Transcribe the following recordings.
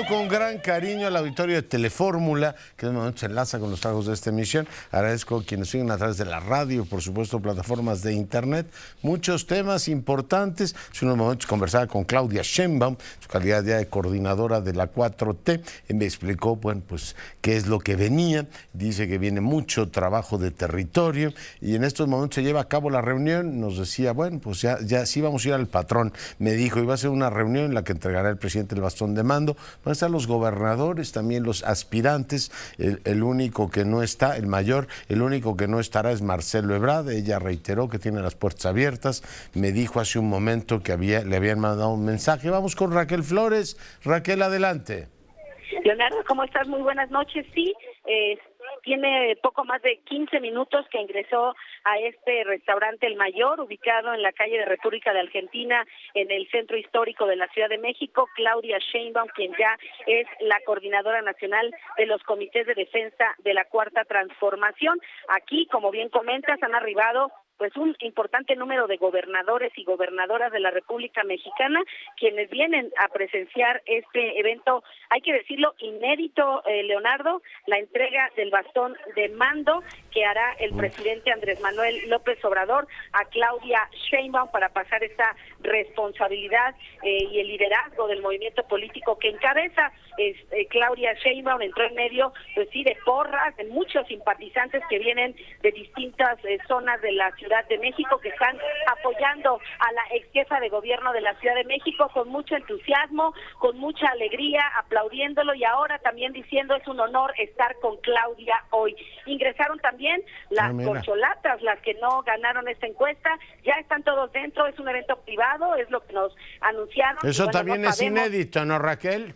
Saludo con gran cariño al auditorio de Telefórmula, que en el momento se enlaza con los trabajos de esta emisión. Agradezco a quienes siguen a través de la radio, por supuesto, plataformas de internet. Muchos temas importantes. Hace unos momentos conversaba con Claudia Sheinbaum, su calidad ya de coordinadora de la 4T. Me explicó, bueno, pues qué es lo que venía. Dice que viene mucho trabajo de territorio y en estos momentos se lleva a cabo la reunión. Nos decía, bueno, pues ya sí vamos a ir al patrón. Me dijo, iba a ser una reunión en la que entregará el presidente el bastón de mando. Van a estar los gobernadores, también los aspirantes. El único que no está, el mayor, el único que no estará es Marcelo Ebrard. Ella reiteró que tiene las puertas abiertas. Me dijo hace un momento que le habían mandado un mensaje. Vamos con Raquel Flores. Raquel, adelante. Leonardo, ¿cómo estás? Muy buenas noches. Sí, tiene poco más de 15 minutos que ingresó a este restaurante El Mayor, ubicado en la calle de República de Argentina, en el centro histórico de la Ciudad de México, Claudia Sheinbaum, quien ya es la coordinadora nacional de los comités de defensa de la Cuarta Transformación. Aquí, como bien comentas, han arribado pues un importante número de gobernadores y gobernadoras de la República Mexicana, quienes vienen a presenciar este evento, hay que decirlo, inédito, Leonardo, la entrega del bastón de mando que hará el presidente Andrés Manuel López Obrador a Claudia Sheinbaum para pasar esta responsabilidad y el liderazgo del movimiento político que encabeza. Claudia Sheinbaum entró en medio, pues sí, de porras, de muchos simpatizantes que vienen de distintas zonas de la Ciudad de México, que están apoyando a la ex jefa de gobierno de la Ciudad de México con mucho entusiasmo, con mucha alegría, aplaudiéndolo y ahora también diciendo es un honor estar con Claudia hoy. Ingresaron también las corcholatas, las que no ganaron esta encuesta, ya están todos dentro, es un evento privado, es lo que nos anunciaron. Eso también es inédito, ¿no, Raquel?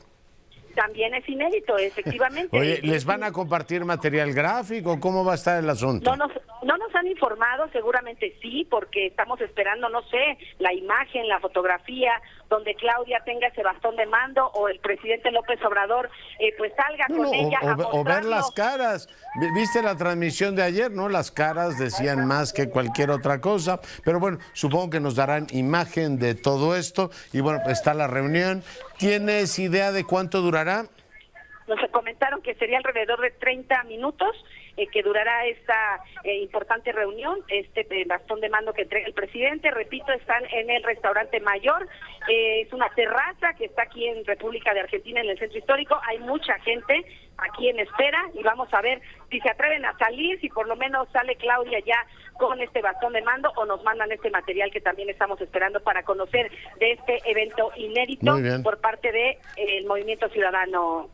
También es inédito, efectivamente. Oye, ¿les van a compartir material gráfico? ¿Cómo va a estar el asunto? No nos han informado, seguramente sí, porque estamos esperando, no sé, la imagen, la fotografía, donde Claudia tenga ese bastón de mando o el presidente López Obrador pues salga con ella a mostrarlo. O ver las caras. ¿Viste la transmisión de ayer, no? Las caras decían más que cualquier otra cosa, pero bueno, supongo que nos darán imagen de todo esto y bueno, está la reunión. ¿Tienes idea de cuánto durará? Nos comentaron que sería alrededor de 30 minutos que durará esta importante reunión, este bastón de mando que entrega el presidente. Repito, están en el restaurante Mayor, es una terraza que está aquí en República de Argentina, en el centro histórico. Hay mucha gente aquí en espera y vamos a ver si se atreven a salir, si por lo menos sale Claudia ya con este bastón de mando o nos mandan este material que también estamos esperando para conocer de este evento inédito por parte de el Movimiento Ciudadano.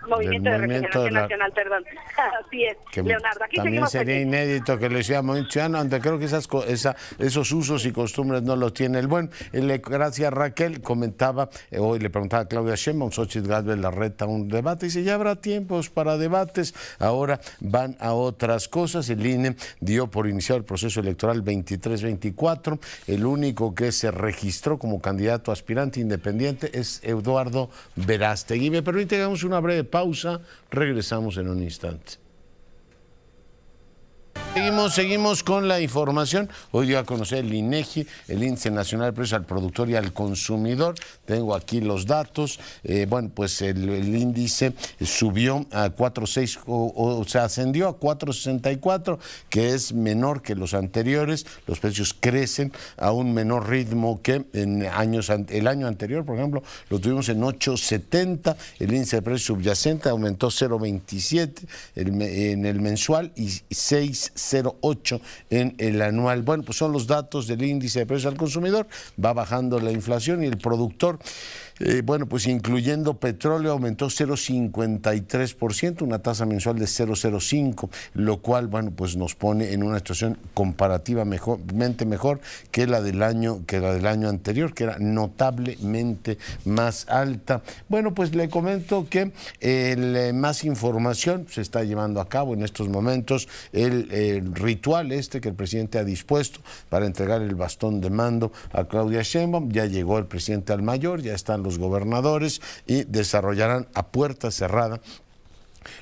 Movimiento de Regeneración Nacional, perdón. Así es, Leonardo. Aquí también sería inédito que lo hiciera Movimiento Ciudadano, aunque creo que esos usos y costumbres no los tiene el buen. Gracias, Raquel. Comentaba, hoy le preguntaba a Claudia Sheinbaum, Xóchitl Gálvez Larreta un debate, y dice, ya habrá tiempos para debates, ahora van a otras cosas. El INE dio por iniciado el proceso electoral 23-24, el único que se registró como candidato aspirante independiente es Eduardo Verástegui. Me permite que hagamos una breve pausa, regresamos en un instante. Seguimos con la información. Hoy dio a conocer el INEGI, el Índice Nacional de Precios al Productor y al Consumidor. Tengo aquí los datos. Bueno, pues el índice subió a 4.6, o sea, ascendió a 4.64, que es menor que los anteriores. Los precios crecen a un menor ritmo que en el año anterior, por ejemplo, lo tuvimos en 8.70. El índice de precios subyacente aumentó 0.27 en el mensual y 6.08 en el anual. Bueno, pues son los datos del índice de precios al consumidor. Va bajando la inflación y el productor, bueno, pues incluyendo petróleo, aumentó 0.53%, una tasa mensual de 0.05, lo cual, bueno, pues nos pone en una situación comparativamente mejor que la del año anterior, que era notablemente más alta. Bueno, pues le comento que más información se está llevando a cabo en estos momentos, el ritual que el presidente ha dispuesto para entregar el bastón de mando a Claudia Sheinbaum. Ya llegó el presidente al Mayor, ya están los gobernadores y desarrollarán a puerta cerrada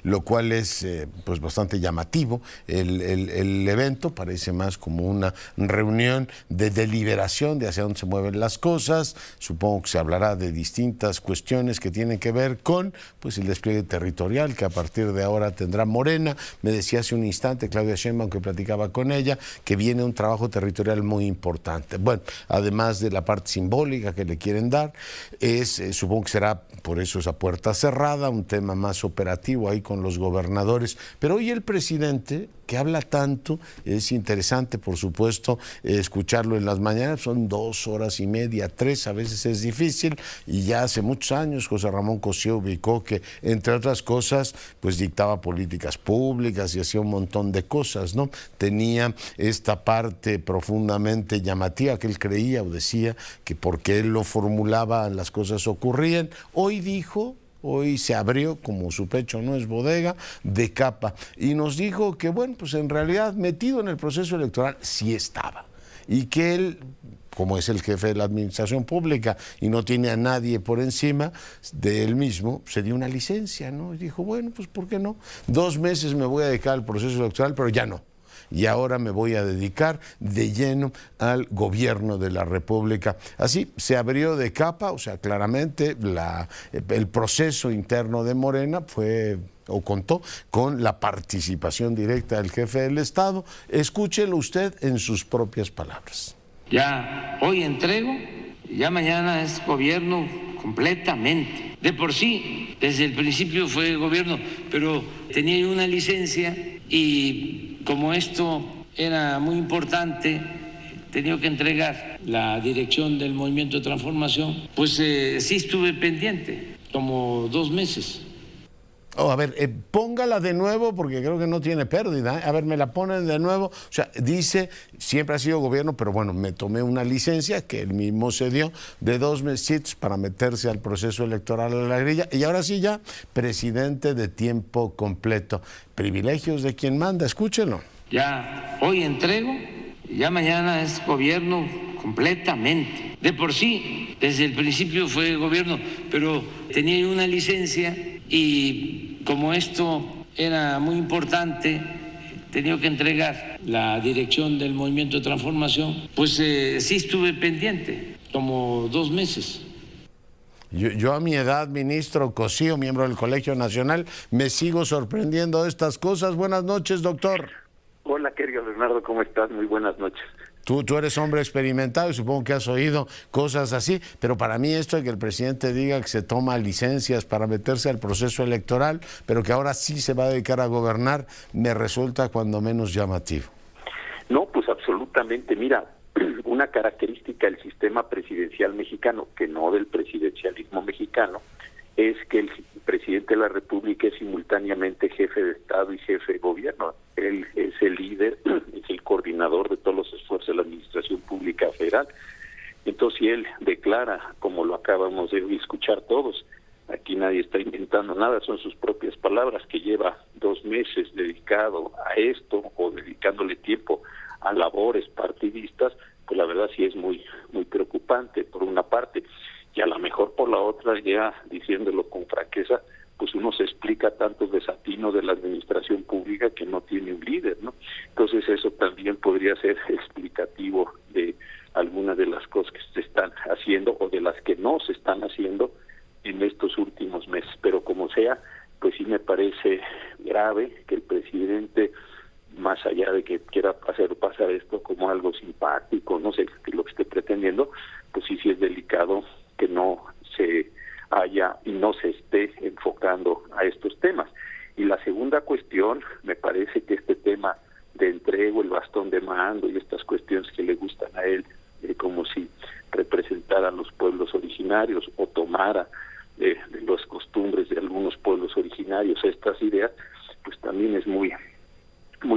lo cual es pues bastante llamativo. El evento parece más como una reunión de deliberación de hacia dónde se mueven las cosas. Supongo que se hablará de distintas cuestiones que tienen que ver con pues el despliegue territorial que a partir de ahora tendrá Morena. Me decía hace un instante Claudia Sheinbaum, que platicaba con ella, que viene un trabajo territorial muy importante. Bueno, además de la parte simbólica que le quieren dar, supongo que será por eso esa puerta cerrada, un tema más operativo ahí con los gobernadores. Pero hoy el presidente, que habla tanto, es interesante, por supuesto, escucharlo en las mañanas, son 2 horas y media, 3, a veces es difícil, y ya hace muchos años José Ramón Cosío ubicó que, entre otras cosas, pues dictaba políticas públicas y hacía un montón de cosas, ¿no? Tenía esta parte profundamente llamativa que él creía o decía que porque él lo formulaba las cosas ocurrían. Hoy se abrió, como su pecho no es bodega, de capa, y nos dijo que, bueno, pues en realidad metido en el proceso electoral sí estaba, y que él, como es el jefe de la administración pública y no tiene a nadie por encima de él mismo, se dio una licencia, ¿no? Y dijo, bueno, pues ¿por qué no? 2 meses me voy a dedicar al proceso electoral, pero ya no. Y ahora me voy a dedicar de lleno al gobierno de la República. Así se abrió de capa, o sea, claramente el proceso interno de Morena contó con la participación directa del jefe del Estado. Escúchelo usted en sus propias palabras. Ya hoy entrego, ya mañana es gobierno completamente. De por sí, desde el principio fue gobierno, pero tenía una licencia y como esto era muy importante, tenía que entregar la dirección del Movimiento de Transformación, pues sí estuve pendiente, como 2 meses. A ver, póngala de nuevo porque creo que no tiene pérdida. A ver, me la ponen de nuevo. O sea, dice, siempre ha sido gobierno, pero bueno, me tomé una licencia que él mismo se dio de 2 meses para meterse al proceso electoral a la grilla. Y ahora sí ya, presidente de tiempo completo. Privilegios de quien manda, escúchenlo. Ya hoy entrego, ya mañana es gobierno completamente. De por sí, desde el principio fue gobierno, pero tenía una licencia y como esto era muy importante, tenía que entregar la dirección del Movimiento de Transformación, pues sí estuve pendiente, como 2 meses. Yo a mi edad, ministro Cosío, miembro del Colegio Nacional, me sigo sorprendiendo de estas cosas. Buenas noches, doctor. Hola, querido Leonardo, ¿cómo estás? Muy buenas noches. Tú eres hombre experimentado y supongo que has oído cosas así, pero para mí esto de que el presidente diga que se toma licencias para meterse al proceso electoral, pero que ahora sí se va a dedicar a gobernar, me resulta cuando menos llamativo. No, pues absolutamente. Mira, una característica del sistema presidencial mexicano, que no del presidencialismo mexicano, es que el presidente de la República es simultáneamente jefe de Estado y jefe de gobierno. Él es el líder, es el coordinador de todos los esfuerzos de la Administración Pública Federal. Entonces, si él declara, como lo acabamos de escuchar todos, aquí nadie está inventando nada, son sus propias palabras, que lleva 2 meses dedicado a esto o dedicándole tiempo a labores partidistas, pues la verdad sí es muy preocupante por una parte. Y a lo mejor por la otra, ya diciéndolo con franqueza, pues uno se explica tantos desatinos de la administración pública que no tiene un líder, ¿no? Entonces eso también podría ser explicativo de algunas de las cosas que se están haciendo o de las que no se están haciendo en estos últimos meses. Pero como sea, pues sí me parece grave que el presidente, más allá de que quiera hacer pasar esto como algo simpático, no sé lo que esté pretendiendo, pues sí es delicado que no se haya y no se esté enfocando a estos temas. Y la segunda cuestión, me parece que este tema de entrego, el bastón de mando y estas cuestiones que le gustan a él, como si representara a los pueblos originarios o tomara de las costumbres de algunos pueblos originarios estas ideas, pues también es muy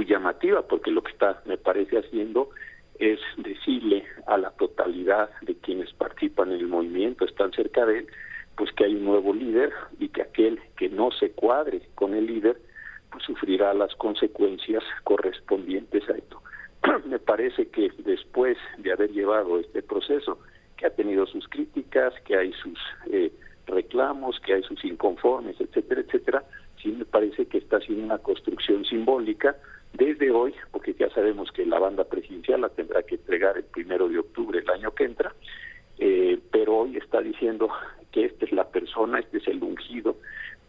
llamativa, porque lo que está, me parece, haciendo es decirle a la totalidad de quienes participan en el movimiento, están cerca de él, pues que hay un nuevo líder y que aquel que no se cuadre con el líder, pues sufrirá las consecuencias correspondientes a esto. Me parece que después de haber llevado este proceso, que ha tenido sus críticas, que hay sus reclamos, que hay sus inconformes, etcétera, etcétera, sí me parece que está haciendo una construcción simbólica desde hoy, porque ya sabemos que la banda presidencial la tendrá que entregar el 1 de octubre del año que entra, pero hoy está diciendo que esta es la persona, este es el ungido,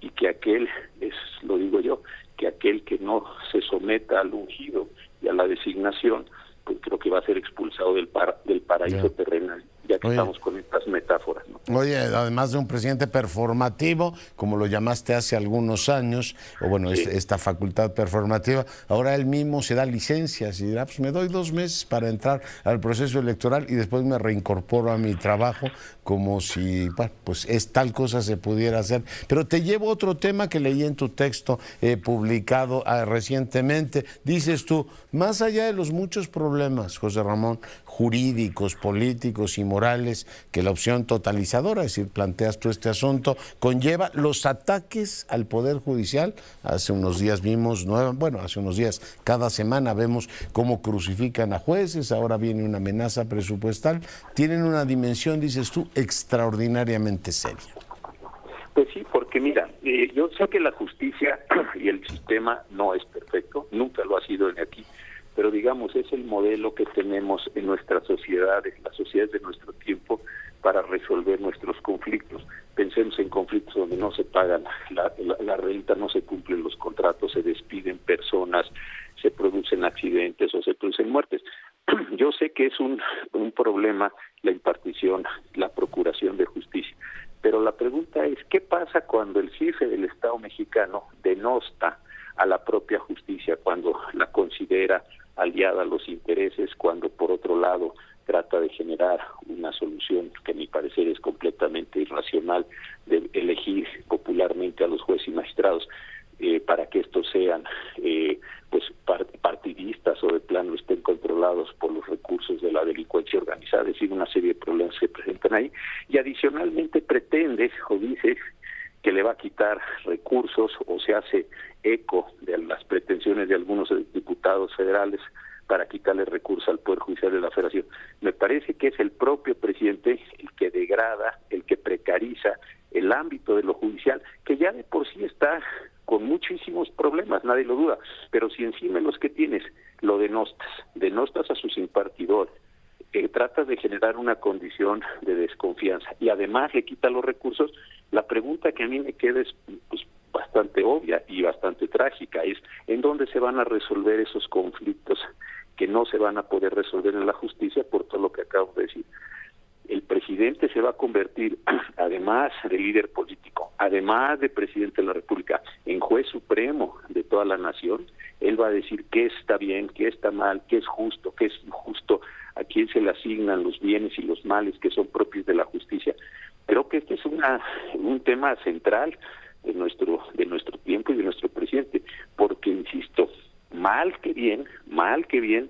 y que aquel es, lo digo yo, que aquel que no se someta al ungido y a la designación, pues creo que va a ser expulsado del paraíso terrenal, ya que estamos con estas metáforas, ¿no? Oye, además de un presidente performativo, como lo llamaste hace algunos años, o bueno, Sí. esta facultad performativa, ahora él mismo se da licencias y dirá, pues me doy 2 meses para entrar al proceso electoral y después me reincorporo a mi trabajo como si, bueno, pues es tal cosa se pudiera hacer. Pero te llevo otro tema que leí en tu texto publicado recientemente. Dices tú, más allá de los muchos problemas, José Ramón, jurídicos, políticos y morales que la opción totalizadora, es decir, planteas tú este asunto, conlleva los ataques al Poder Judicial. Hace unos días vimos, hace unos días, cada semana vemos cómo crucifican a jueces, ahora viene una amenaza presupuestal. Tienen una dimensión, dices tú, extraordinariamente seria. Pues sí, porque mira, yo sé que la justicia y el sistema no es perfecto, nunca lo ha sido en aquí, pero digamos, es el modelo que tenemos en nuestras sociedades, las sociedades de nuestro tiempo, para resolver nuestros conflictos. Pensemos en conflictos donde no se pagan la renta, no se cumplen los contratos, se despiden personas, se producen accidentes o se producen muertes. Yo sé que es un problema la impartición, la procuración de justicia, pero la pregunta es, ¿qué pasa cuando el jefe del Estado mexicano denosta a la propia justicia, cuando la considera aliada a los intereses, cuando por otro lado trata de generar una solución que a mi parecer es completamente irracional, de elegir popularmente a los jueces y magistrados para que estos sean partidistas o de plano estén controlados por los recursos de la delincuencia organizada, es decir, una serie de problemas que se presentan ahí, y adicionalmente pretende o dice que le va a quitar recursos o se hace eco de las pretensiones de algunos diputados federales para quitarle recursos al Poder Judicial de la Federación. Me parece que es el propio presidente el que degrada, el que precariza el ámbito de lo judicial, que ya de por sí está con muchísimos problemas, nadie lo duda, pero si encima los que tienes lo denostas a sus impartidores, tratas de generar una condición de desconfianza y además le quita los recursos, la pregunta que a mí me queda es pues, bastante obvia y bastante trágica, es ¿en dónde se van a resolver esos conflictos que no se van a poder resolver en la justicia por todo lo que acabo de decir? El presidente se va a convertir, además de líder político, además de presidente de la República, en juez supremo de toda la nación. Él va a decir qué está bien, qué está mal, qué es justo, qué es injusto, a quién se le asignan los bienes y los males que son propios de la justicia. Creo que este es un tema central de nuestro tiempo y de nuestro presidente, porque, insisto, mal que bien,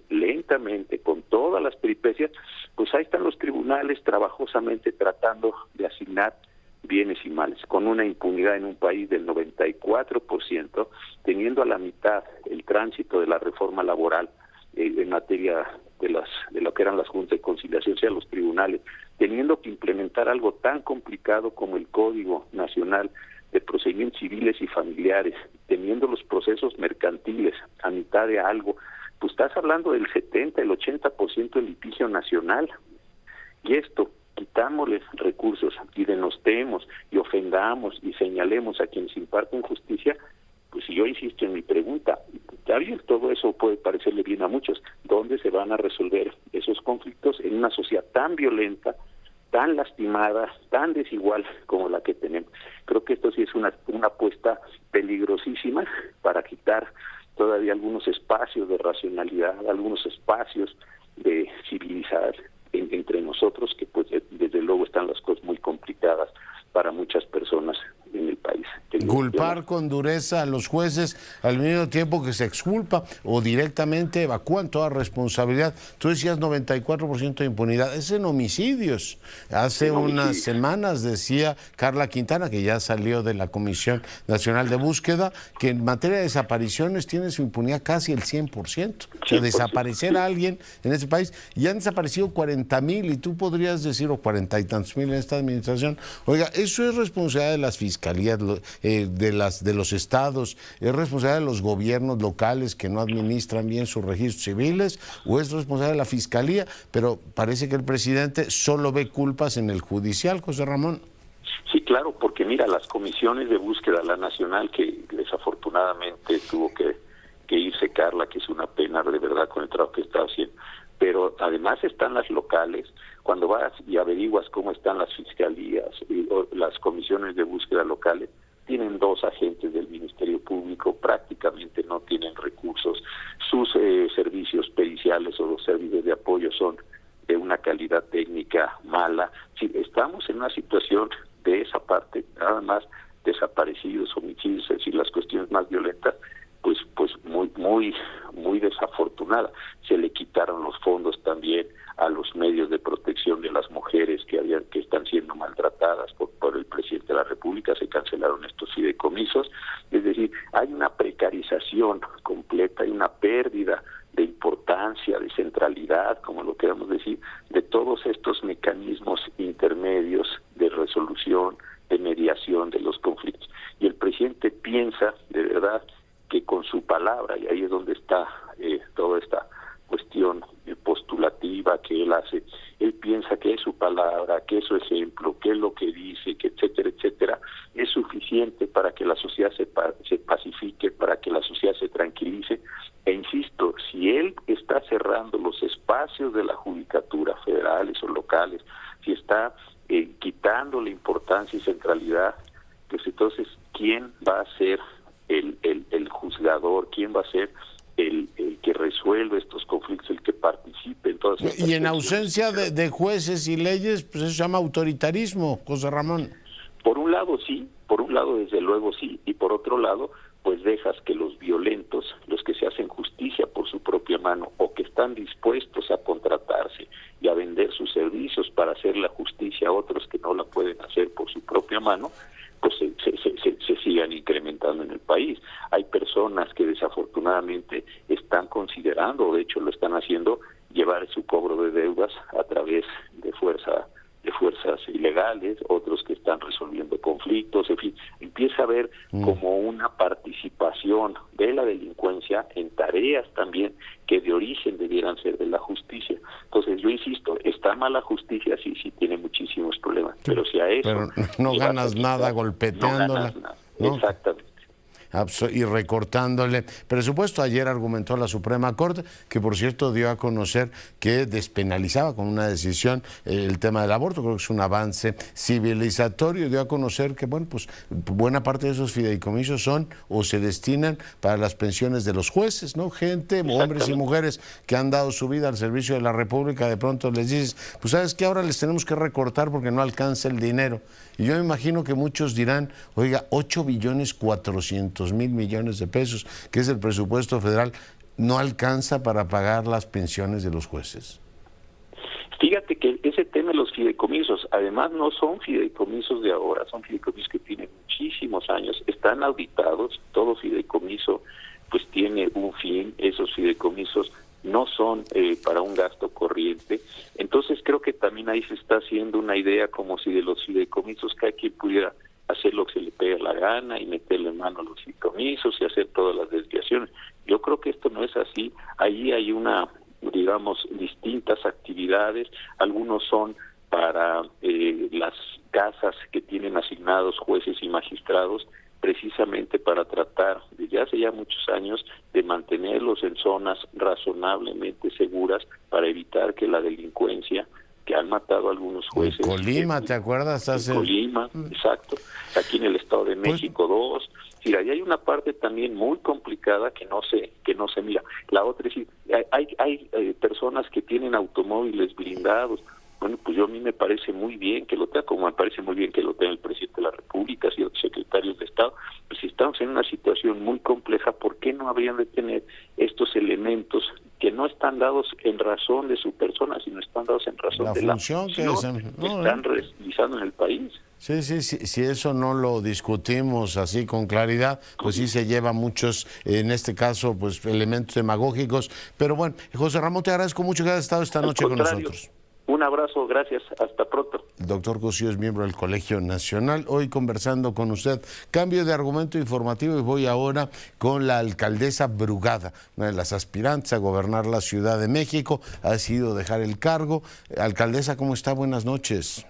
lentamente, con todas las peripecias, pues ahí están los tribunales trabajosamente tratando de asignar bienes y males, con una impunidad en un país del 94%, teniendo a la mitad el tránsito de la reforma laboral en materia de lo que eran las juntas de conciliación, o sea, los tribunales, teniendo que implementar algo tan complicado como el Código Nacional de Procedimientos Civiles y Familiares, teniendo los procesos mercantiles a mitad de algo, pues estás hablando del 70, el 80% del litigio nacional. Y esto, quitámosles recursos y denostemos y ofendamos y señalemos a quienes imparten justicia, pues si yo insisto en mi pregunta, ya bien, todo eso puede parecerle bien a muchos, ¿dónde se van a resolver esos conflictos en una sociedad tan violenta, tan lastimada, tan desigual como la que tenemos? Creo que esto sí es una apuesta peligrosísima para quitar todavía algunos espacios de racionalidad, algunos espacios de civilizar entre nosotros, que pues desde luego están las cosas muy complicadas para muchas personas en el país. Que culpar con dureza a los jueces al mismo tiempo que se exculpa o directamente evacúan toda responsabilidad. Tú decías 94% de impunidad, es en homicidios. Hace unas semanas decía Carla Quintana, que ya salió de la Comisión Nacional de Búsqueda, que en materia de desapariciones tiene su impunidad casi el 100%. O sea, desaparecer a alguien en este país, y han desaparecido 40,000, y tú podrías decir, o 40 y tantos mil en esta administración. Oiga, eso es responsabilidad de las fiscalías, de los estados, es responsabilidad de los gobiernos locales que no administran bien sus registros civiles, o es responsabilidad de la fiscalía, pero parece que el presidente solo ve culpas en el judicial, José Ramón. Sí, claro, porque mira, las comisiones de búsqueda, la nacional, que desafortunadamente tuvo que irse Carla, que es una pena de verdad con el trabajo que está haciendo, pero además están las locales. Cuando vas y averiguas cómo están las fiscalías o las comisiones de búsqueda locales, tienen 2 agentes del Ministerio Público, prácticamente no tienen recursos, sus servicios periciales o los servicios de apoyo son de una calidad técnica mala. Sí, estamos en una situación de esa parte, nada más desaparecidos, homicidios, es decir, las cuestiones más violentas, pues muy desafortunada. Se le quitaron los fondos también a los medios de protección de las mujeres que están siendo maltratadas por el presidente de la República, se cancelaron estos fideicomisos, es decir, hay una precarización completa, hay una pérdida de importancia, de centralidad, como lo queramos decir, de todos estos mecanismos intermedios de resolución, de mediación de los conflictos. Y el presidente piensa, de verdad, que con su palabra, y ahí es donde está toda esta cuestión postulativa que él hace, él piensa que es su palabra, que es su ejemplo, que es lo que dice, que etcétera, etcétera, es suficiente para que la sociedad se pacifique, para que la sociedad se tranquilice. E insisto, si él está cerrando los espacios de la judicatura, federales o locales, si está quitando la importancia y centralidad, pues entonces, ¿quién va a ser el juzgador? ¿Quién va a ser el que resuelve estos conflictos, el que participe en todas estas Y en ausencia de jueces y leyes, pues eso se llama autoritarismo, José Ramón. Por un lado sí, por un lado desde luego sí, y por otro lado pues dejas que los violentos, los que se hacen justicia por su propia mano o que están dispuestos a contratarse y a vender sus servicios para hacer la justicia a otros que no la pueden hacer por su propia mano, pues se sigan incrementando en el país. Hay personas que desafortunadamente están considerando, o de hecho lo están haciendo, llevar su cobro de deudas a través de fuerzas ilegales, otros que están resolviendo conflictos, en fin, empieza a haber como una participación de la delincuencia en tareas también que de origen debieran ser de la justicia. Entonces yo insisto, está mala justicia, sí tiene muchísimos problemas, pero si a eso... Pero no ganas nada golpeteándola. No ganas nada, ¿no? Exactamente. Y recortándole presupuesto. Ayer argumentó la Suprema Corte, que por cierto dio a conocer que despenalizaba con una decisión el tema del aborto. Creo que es un avance civilizatorio. Dio a conocer que bueno, pues buena parte de esos fideicomisos son o se destinan para las pensiones de los jueces, ¿no? Gente, hombres y mujeres que han dado su vida al servicio de la República, de pronto les dices, pues sabes que ahora les tenemos que recortar porque no alcanza el dinero. Y yo me imagino que muchos dirán, oiga, 8,400,000,000,000 de pesos, que es el presupuesto federal, no alcanza para pagar las pensiones de los jueces. Fíjate que ese tema de los fideicomisos, además no son fideicomisos de ahora, son fideicomisos que tienen muchísimos años, están auditados, todo fideicomiso pues tiene un fin, esos fideicomisos no son para un gasto corriente. Entonces creo que también ahí se está haciendo una idea como si de los fideicomisos cada quien pudiera hacer lo que se le pegue la gana y meterle mano a los fideicomisos y hacer todas las desviaciones. Yo creo que esto no es así. Ahí hay digamos, distintas actividades. Algunos son para las casas que tienen asignados jueces y magistrados, precisamente para tratar, desde hace ya muchos años, de mantenerlos en zonas razonablemente seguras para evitar que la delincuencia, que han matado a algunos jueces... En Colima, ¿te acuerdas? En Colima, exacto. Aquí en el Estado de México, 2. Mira, y hay una parte también muy complicada que no se mira. La otra es decir, hay personas que tienen automóviles blindados Bueno, pues a mí me parece muy bien que lo tenga, como me parece muy bien que lo tenga el presidente de la República, ciertos secretarios de Estado. Pues si estamos en una situación muy compleja, ¿por qué no habrían de tener estos elementos que no están dados en razón de su persona, sino están dados en razón de la función que están realizando en el país? Sí, si eso no lo discutimos así con claridad, pues sí se lleva muchos, en este caso, pues elementos demagógicos. Pero bueno, José Ramón, te agradezco mucho que hayas estado esta noche con nosotros. Un abrazo, gracias, hasta pronto. El doctor Cosío es miembro del Colegio Nacional, hoy conversando con usted. Cambio de argumento informativo y voy ahora con la alcaldesa Brugada, una de las aspirantes a gobernar la Ciudad de México, ha decidido dejar el cargo. Alcaldesa, ¿cómo está? Buenas noches.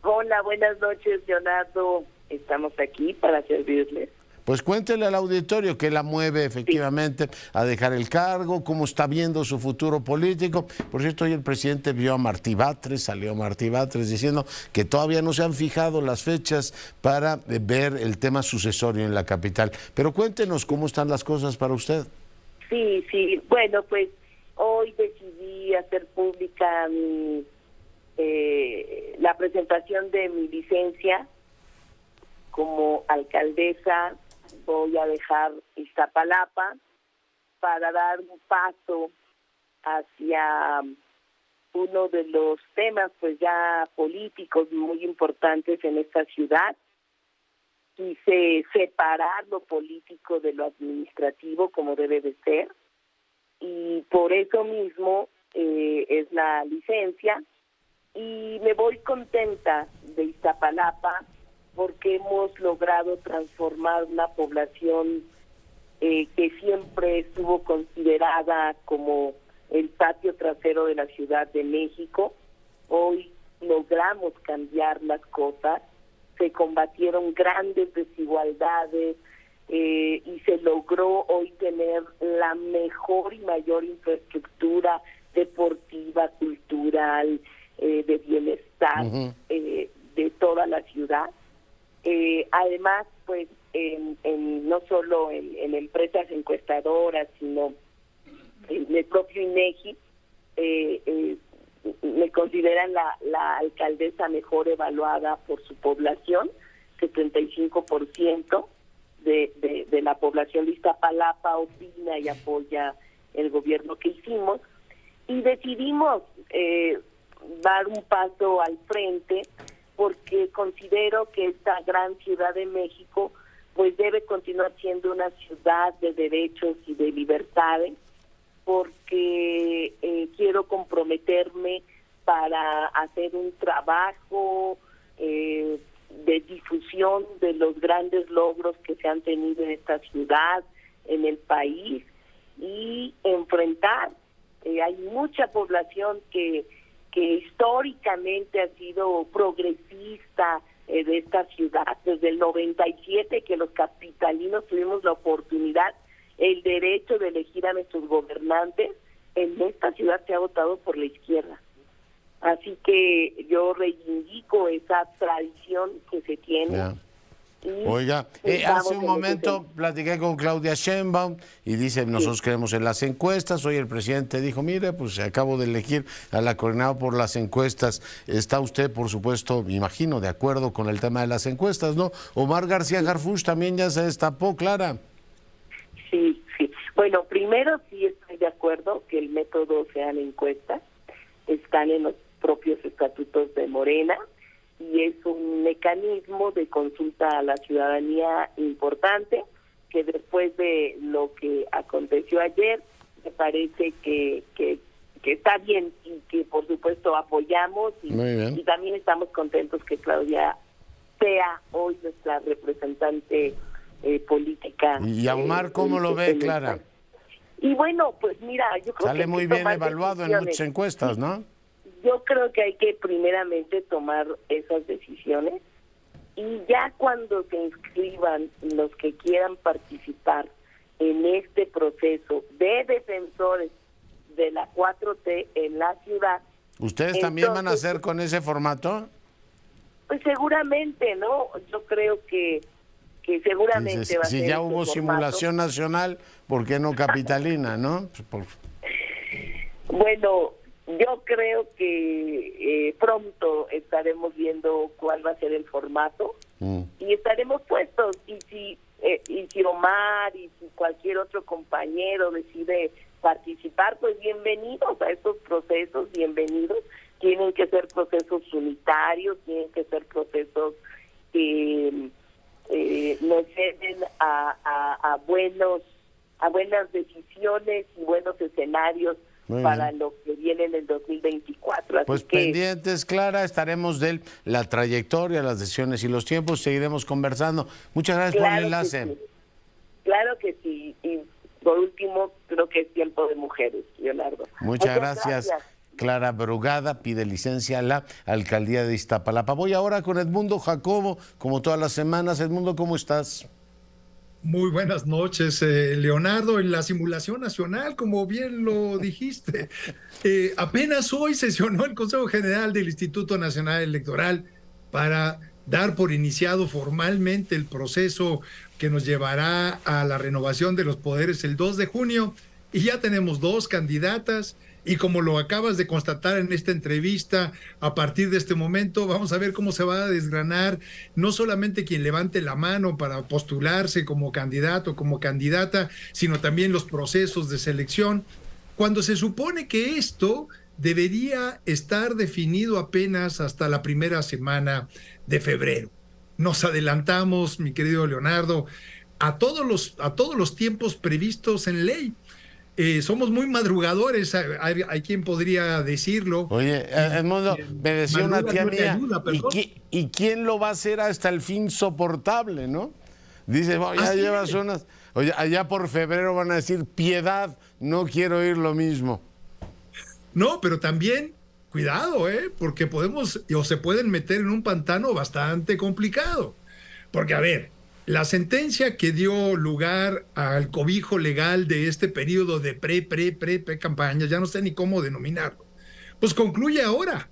Hola, buenas noches, Leonardo. Estamos aquí para servirles. Pues cuéntele al auditorio qué la mueve efectivamente a dejar el cargo, cómo está viendo su futuro político. Por cierto, hoy el presidente vio a Martí Batres, salió Martí Batres diciendo que todavía no se han fijado las fechas para ver el tema sucesorio en la capital. Pero cuéntenos cómo están las cosas para usted. Sí, bueno, pues hoy decidí hacer pública la presentación de mi licencia como alcaldesa. Voy a dejar Iztapalapa para dar un paso hacia uno de los temas pues ya políticos muy importantes en esta ciudad. Quise separar lo político de lo administrativo como debe de ser, y por eso mismo es la licencia, y me voy contenta de Iztapalapa porque hemos logrado transformar una población que siempre estuvo considerada como el patio trasero de la Ciudad de México. Hoy logramos cambiar las cosas, se combatieron grandes desigualdades y se logró hoy tener la mejor y mayor infraestructura deportiva, cultural, de bienestar de toda la ciudad. Además, pues, no solo en empresas encuestadoras, sino en el propio INEGI, me consideran la alcaldesa mejor evaluada por su población. 75% de la población de Iztapalapa opina y apoya el gobierno que hicimos, y decidimos dar un paso al frente, porque considero que esta gran Ciudad de México pues debe continuar siendo una ciudad de derechos y de libertades, porque quiero comprometerme para hacer un trabajo de difusión de los grandes logros que se han tenido en esta ciudad, en el país, y enfrentar. Hay mucha población que históricamente ha sido progresista de esta ciudad. Desde el 97 que los capitalinos tuvimos la oportunidad, el derecho de elegir a nuestros gobernantes, en esta ciudad se ha votado por la izquierda. Así que yo reivindico esa tradición que se tiene. Yeah. Oiga, hace un momento platiqué con Claudia Sheinbaum y dice, nosotros creemos en las encuestas. Hoy el presidente dijo, mire, pues acabo de elegir a la coordinadora por las encuestas. Está usted, por supuesto, me imagino, de acuerdo con el tema de las encuestas, ¿no? Omar García Harfuch también ya se destapó, Clara. Sí. Bueno, primero sí estoy de acuerdo que el método sean encuestas. Están en los propios estatutos de Morena, y es un mecanismo de consulta a la ciudadanía importante, que después de lo que aconteció ayer, me parece que está bien, y que por supuesto apoyamos, y también estamos contentos que Claudia sea hoy nuestra representante política. ¿Y a Omar cómo lo ve, Clara? Y bueno, pues mira, yo creo sale muy bien evaluado en muchas encuestas, ¿no? Yo creo que hay que primeramente tomar esas decisiones, y ya cuando se inscriban los que quieran participar en este proceso de defensores de la 4T en la ciudad. ¿Ustedes también van a hacer con ese formato? Pues seguramente, ¿no? Yo creo que seguramente va a ser. Si ya hubo simulación nacional, ¿por qué no capitalina, no? Bueno, Yo creo que pronto estaremos viendo cuál va a ser el formato y estaremos puestos. Y si Omar y si cualquier otro compañero decide participar, pues bienvenidos a estos procesos, bienvenidos. Tienen que ser procesos unitarios, tienen que ser procesos que nos lleven a buenas decisiones y buenos escenarios para lo que viene en el 2024. Así pues pendientes, Clara, estaremos de la trayectoria, las decisiones y los tiempos, seguiremos conversando. Muchas gracias por el enlace. Sí. Claro que sí, y por último, creo que es tiempo de mujeres, Leonardo. Muchas gracias. Clara Brugada pide licencia a la alcaldía de Iztapalapa. Voy ahora con Edmundo Jacobo, como todas las semanas. Edmundo, ¿cómo estás? Muy buenas noches, Leonardo. En la simulación nacional, como bien lo dijiste, apenas hoy sesionó el Consejo General del Instituto Nacional Electoral para dar por iniciado formalmente el proceso que nos llevará a la renovación de los poderes el 2 de junio. Y ya tenemos 2 candidatas. Y como lo acabas de constatar en esta entrevista, a partir de este momento vamos a ver cómo se va a desgranar no solamente quien levante la mano para postularse como candidato, como candidata, sino también los procesos de selección, cuando se supone que esto debería estar definido apenas hasta la primera semana de febrero. Nos adelantamos, mi querido Leonardo, a todos los tiempos previstos en ley. Somos muy madrugadores, hay quien podría decirlo. Oye, Edmundo, me decía una tía mía, ¿y quién lo va a hacer hasta el fin soportable, no? Dice, ya llevas unas... Oye, allá por febrero van a decir, piedad, no quiero oír lo mismo. No, pero también, cuidado, porque se pueden meter en un pantano bastante complicado. Porque, a ver, la sentencia que dio lugar al cobijo legal de este periodo de pre-campaña, ya no sé ni cómo denominarlo, pues concluye ahora,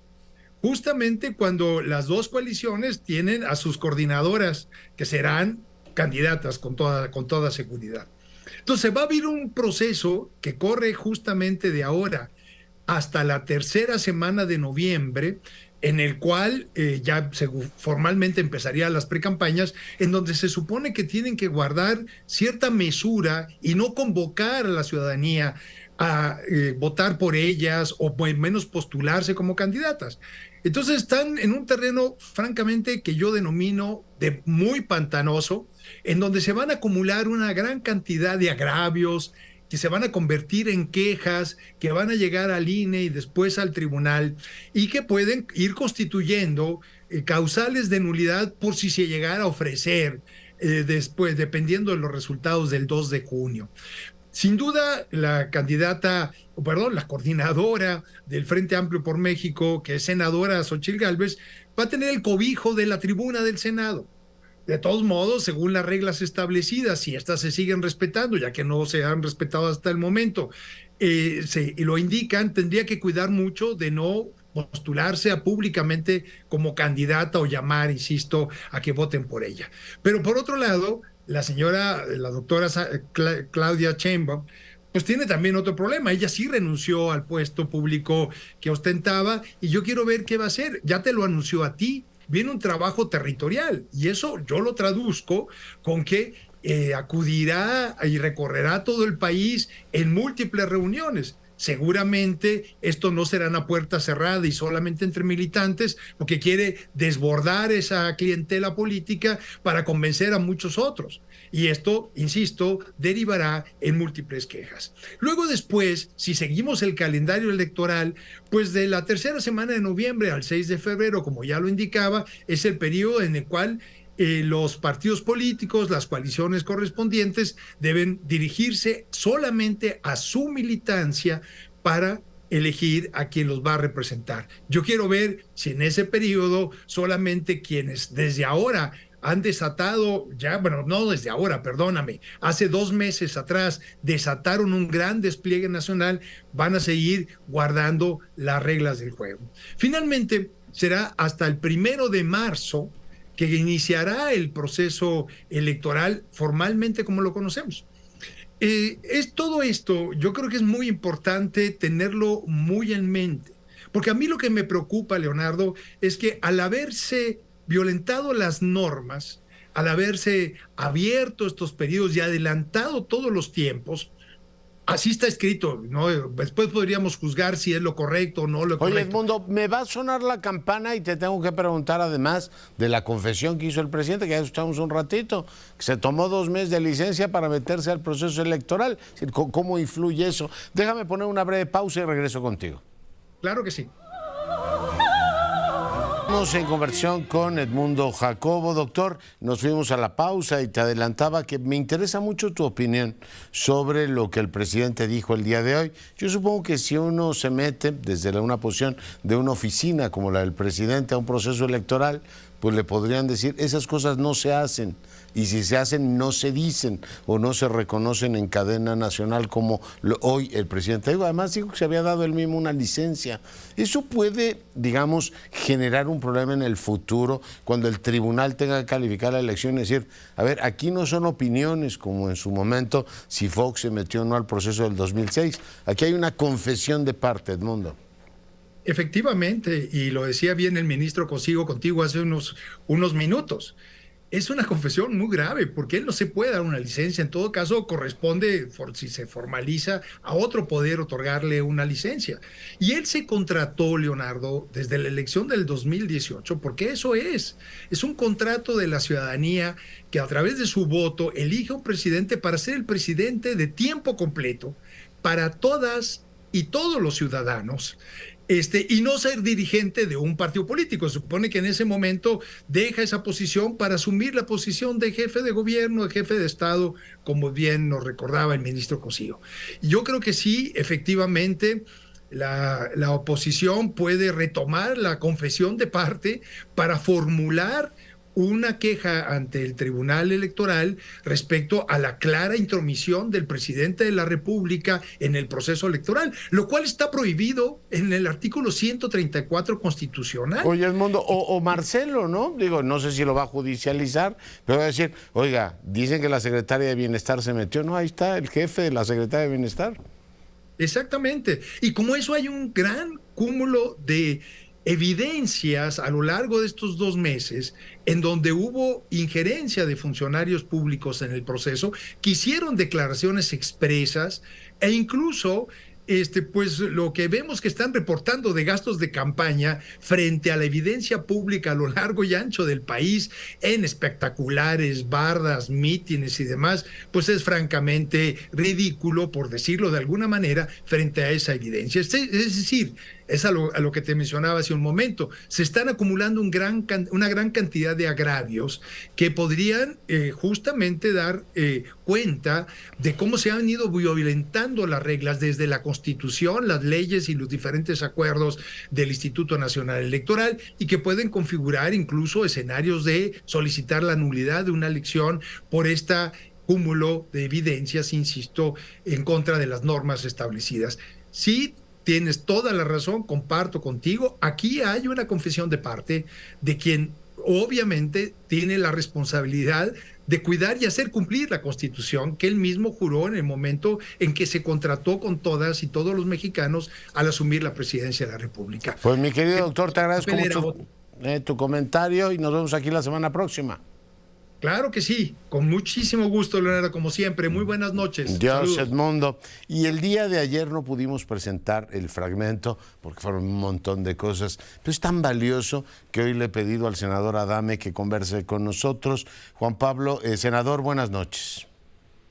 justamente cuando las 2 coaliciones tienen a sus coordinadoras, que serán candidatas con toda seguridad. Entonces va a haber un proceso que corre justamente de ahora hasta la tercera semana de noviembre, en el cual ya formalmente empezarían las precampañas, en donde se supone que tienen que guardar cierta mesura y no convocar a la ciudadanía a votar por ellas o por menos postularse como candidatas. Entonces están en un terreno, francamente, que yo denomino de muy pantanoso, en donde se van a acumular una gran cantidad de agravios, que se van a convertir en quejas, que van a llegar al INE y después al tribunal, y que pueden ir constituyendo causales de nulidad por si se llegara a ofrecer después, dependiendo de los resultados del 2 de junio. Sin duda, la coordinadora del Frente Amplio por México, que es senadora Xóchitl Gálvez, va a tener el cobijo de la tribuna del Senado. De todos modos, según las reglas establecidas, si estas se siguen respetando, ya que no se han respetado hasta el momento, y lo indican, tendría que cuidar mucho de no postularse públicamente como candidata o llamar, insisto, a que voten por ella. Pero por otro lado, la doctora Claudia Sheinbaum, pues tiene también otro problema. Ella sí renunció al puesto público que ostentaba y yo quiero ver qué va a hacer. Ya te lo anunció a ti. Viene un trabajo territorial y eso yo lo traduzco con que acudirá y recorrerá todo el país en múltiples reuniones. Seguramente esto no será a puerta cerrada y solamente entre militantes, porque quiere desbordar esa clientela política para convencer a muchos otros. Y esto, insisto, derivará en múltiples quejas. Luego después, si seguimos el calendario electoral, pues de la tercera semana de noviembre al 6 de febrero, como ya lo indicaba, es el periodo en el cual los partidos políticos, las coaliciones correspondientes, deben dirigirse solamente a su militancia para elegir a quien los va a representar. Yo quiero ver si en ese periodo solamente quienes desde ahora han desatado, no desde ahora, perdóname, hace 2 meses atrás desataron un gran despliegue nacional, van a seguir guardando las reglas del juego. Finalmente, será hasta el 1 de marzo que iniciará el proceso electoral formalmente como lo conocemos. Es todo esto, yo creo que es muy importante tenerlo muy en mente, porque a mí lo que me preocupa, Leonardo, es que al haberse violentado las normas, al haberse abierto estos periodos y adelantado todos los tiempos, así está escrito, ¿no? Después podríamos juzgar si es lo correcto o no lo correcto. Oye, Edmundo, me va a sonar la campana y te tengo que preguntar además de la confesión que hizo el presidente, que ya escuchamos un ratito, que se tomó 2 meses de licencia para meterse al proceso electoral. Es decir, ¿cómo influye eso? Déjame poner una breve pausa y regreso contigo. Claro que sí. Estamos en conversión con Edmundo Jacobo. Doctor, nos fuimos a la pausa y te adelantaba que me interesa mucho tu opinión sobre lo que el presidente dijo el día de hoy. Yo supongo que si uno se mete desde una posición de una oficina como la del presidente a un proceso electoral, pues le podrían decir, esas cosas no se hacen, y si se hacen no se dicen o no se reconocen en cadena nacional como hoy el presidente. Además dijo que se había dado él mismo una licencia. Eso puede, digamos, generar un problema en el futuro cuando el tribunal tenga que calificar la elección y decir, a ver, aquí no son opiniones como en su momento si Fox se metió o no al proceso del 2006. Aquí hay una confesión de parte, Edmundo. Efectivamente, y lo decía bien el ministro contigo hace unos minutos. Es una confesión muy grave, porque él no se puede dar una licencia. En todo caso, corresponde, si se formaliza, a otro poder otorgarle una licencia. Y él se contrató, Leonardo, desde la elección del 2018, porque eso es un contrato de la ciudadanía que a través de su voto elige a un presidente para ser el presidente de tiempo completo para todas y todos los ciudadanos. Y no ser dirigente de un partido político. Se supone que en ese momento deja esa posición para asumir la posición de jefe de gobierno, de jefe de Estado, como bien nos recordaba el ministro Cosío. Yo creo que sí, efectivamente, la oposición puede retomar la confesión de parte para formular una queja ante el Tribunal Electoral respecto a la clara intromisión del presidente de la República en el proceso electoral, lo cual está prohibido en el artículo 134 constitucional. Oye, Edmundo, o Marcelo, ¿no? Digo, no sé si lo va a judicializar, pero va a decir, oiga, dicen que la secretaria de Bienestar se metió. No, ahí está el jefe de la secretaria de Bienestar. Exactamente. Y como eso hay un gran cúmulo de evidencias a lo largo de estos 2 meses en donde hubo injerencia de funcionarios públicos en el proceso que hicieron declaraciones expresas e incluso pues lo que vemos que están reportando de gastos de campaña frente a la evidencia pública a lo largo y ancho del país en espectaculares, bardas, mítines y demás, pues es francamente ridículo, por decirlo de alguna manera, frente a esa evidencia. Es decir, es a lo que te mencionaba hace un momento. Se están acumulando una gran cantidad de agravios que podrían justamente dar cuenta de cómo se han ido violentando las reglas desde la Constitución, las leyes y los diferentes acuerdos del Instituto Nacional Electoral, y que pueden configurar incluso escenarios de solicitar la nulidad de una elección por esta cúmulo de evidencias, insisto, en contra de las normas establecidas. Sí, tienes toda la razón, comparto contigo. Aquí hay una confesión de parte de quien obviamente tiene la responsabilidad de cuidar y hacer cumplir la Constitución que él mismo juró en el momento en que se contrató con todas y todos los mexicanos al asumir la presidencia de la República. Pues mi querido doctor, te agradezco mucho tu comentario y nos vemos aquí la semana próxima. Claro que sí, con muchísimo gusto, Leonardo, como siempre. Muy buenas noches. Dios, Edmundo. Y el día de ayer no pudimos presentar el fragmento porque fueron un montón de cosas, pero es tan valioso que hoy le he pedido al senador Adame que converse con nosotros. Juan Pablo, senador, buenas noches.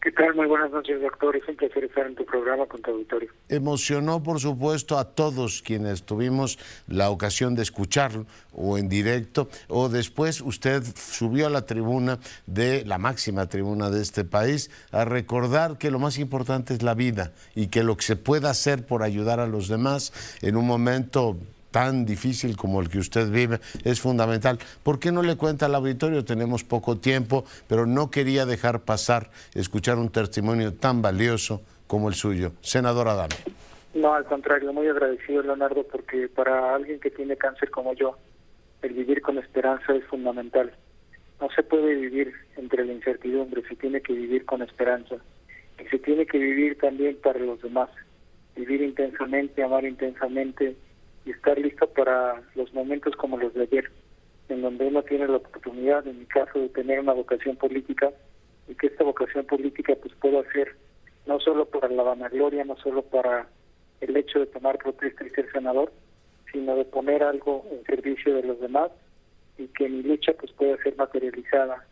¿Qué tal? Muy buenas noches, doctor. Es un placer estar en tu programa con tu auditorio. Emocionó, por supuesto, a todos quienes tuvimos la ocasión de escucharlo, o en directo, o después usted subió a la tribuna de la máxima tribuna de este país a recordar que lo más importante es la vida y que lo que se pueda hacer por ayudar a los demás en un momento tan difícil como el que usted vive es fundamental. ¿Por qué no le cuenta al auditorio? Tenemos poco tiempo, pero no quería dejar pasar escuchar un testimonio tan valioso como el suyo. Senador Adame. No, al contrario, muy agradecido, Leonardo, porque para alguien que tiene cáncer como yo, el vivir con esperanza es fundamental. No se puede vivir entre la incertidumbre, se tiene que vivir con esperanza. y se tiene que vivir también para los demás, vivir intensamente, amar intensamente y estar listo para los momentos como los de ayer, en donde uno tiene la oportunidad, en mi caso, de tener una vocación política y que esta vocación política pues pueda ser no solo para la vanagloria, no solo para el hecho de tomar protesta y ser senador, sino de poner algo en servicio de los demás y que mi lucha pues pueda ser materializada.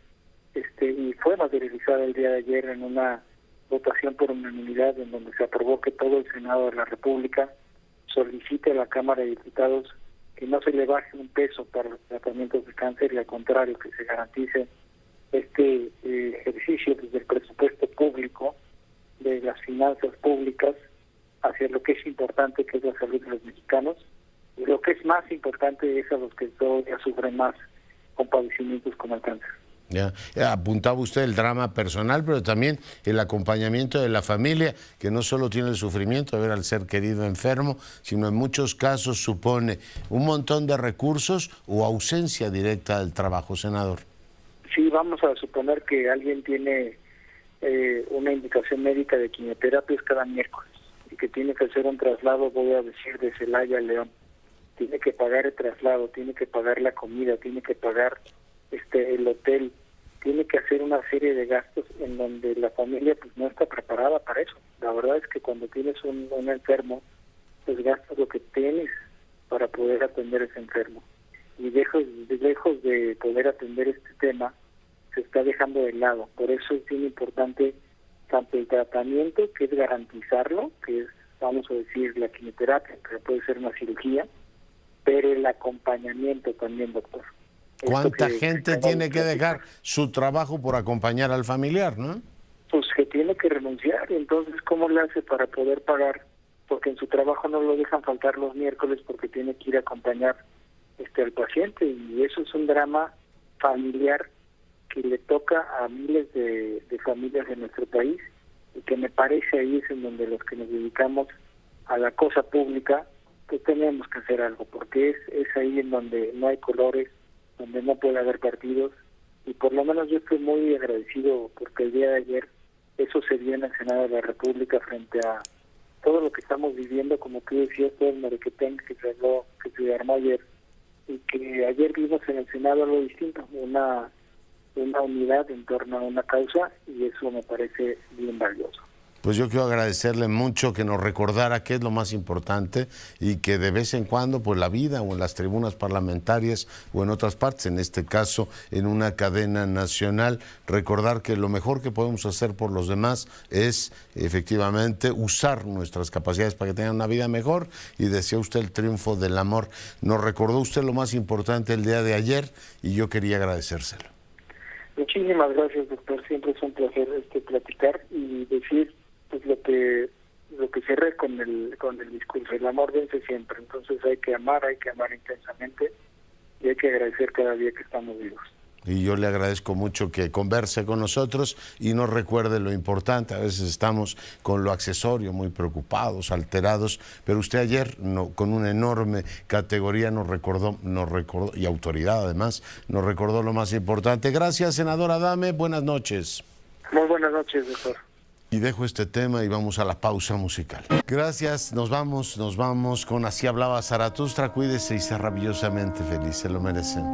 Y fue materializada el día de ayer en una votación por unanimidad en donde se aprobó que todo el Senado de la República solicite a la Cámara de Diputados que no se le baje un peso para los tratamientos de cáncer y al contrario que se garantice este ejercicio desde el presupuesto público de las finanzas públicas hacia lo que es importante, que es la salud de los mexicanos, y lo que es más importante es a los que todavía sufren más con padecimientos como el cáncer. Ya apuntaba usted el drama personal, pero también el acompañamiento de la familia, que no solo tiene el sufrimiento de ver al ser querido enfermo, sino en muchos casos supone un montón de recursos o ausencia directa del trabajo, senador. Sí, vamos a suponer que alguien tiene una indicación médica de quimioterapias cada miércoles y que tiene que hacer un traslado, voy a decir, de Celaya a León. Tiene que pagar el traslado, tiene que pagar la comida, tiene que pagar el hotel, tiene que hacer una serie de gastos en donde la familia pues no está preparada para eso. La verdad es que cuando tienes un enfermo, pues gastas lo que tienes para poder atender a ese enfermo. Y lejos de poder atender este tema, se está dejando de lado. Por eso es bien importante tanto el tratamiento, que es garantizarlo, que es, vamos a decir, la quimioterapia, que puede ser una cirugía, pero el acompañamiento también, doctor. ¿Cuánta gente tiene que dejar su trabajo por acompañar al familiar, no? Pues que tiene que renunciar, y entonces ¿cómo le hace para poder pagar? Porque en su trabajo no lo dejan faltar los miércoles porque tiene que ir a acompañar al paciente, y eso es un drama familiar que le toca a miles de familias de nuestro país, y que me parece ahí es en donde los que nos dedicamos a la cosa pública, pues tenemos que hacer algo, porque es ahí en donde no hay colores, donde no puede haber partidos, y por lo menos yo estoy muy agradecido porque el día de ayer eso se dio en el Senado de la República frente a todo lo que estamos viviendo, como tú decías, todo el merequetén que se armó ayer, y que ayer vimos en el Senado algo distinto, una unidad en torno a una causa, y eso me parece bien valioso. Pues yo quiero agradecerle mucho que nos recordara qué es lo más importante y que de vez en cuando, pues la vida o en las tribunas parlamentarias o en otras partes, en este caso en una cadena nacional, recordar que lo mejor que podemos hacer por los demás es efectivamente usar nuestras capacidades para que tengan una vida mejor, y decía usted el triunfo del amor. Nos recordó usted lo más importante el día de ayer y yo quería agradecérselo. Muchísimas gracias, doctor. Siempre es un placer platicar y decir pues lo que cerré con el discurso. El amor vence siempre, entonces hay que amar intensamente y hay que agradecer cada día que estamos vivos. Y yo le agradezco mucho que converse con nosotros y nos recuerde lo importante. A veces estamos con lo accesorio, muy preocupados, alterados, pero usted ayer con una enorme categoría nos recordó, y autoridad además, nos recordó lo más importante. Gracias, senador Adame, buenas noches. Muy buenas noches, doctor. Y dejo este tema y vamos a la pausa musical. Gracias, nos vamos con Así hablaba Zaratustra. Cuídese y sea maravillosamente feliz, se lo merecen.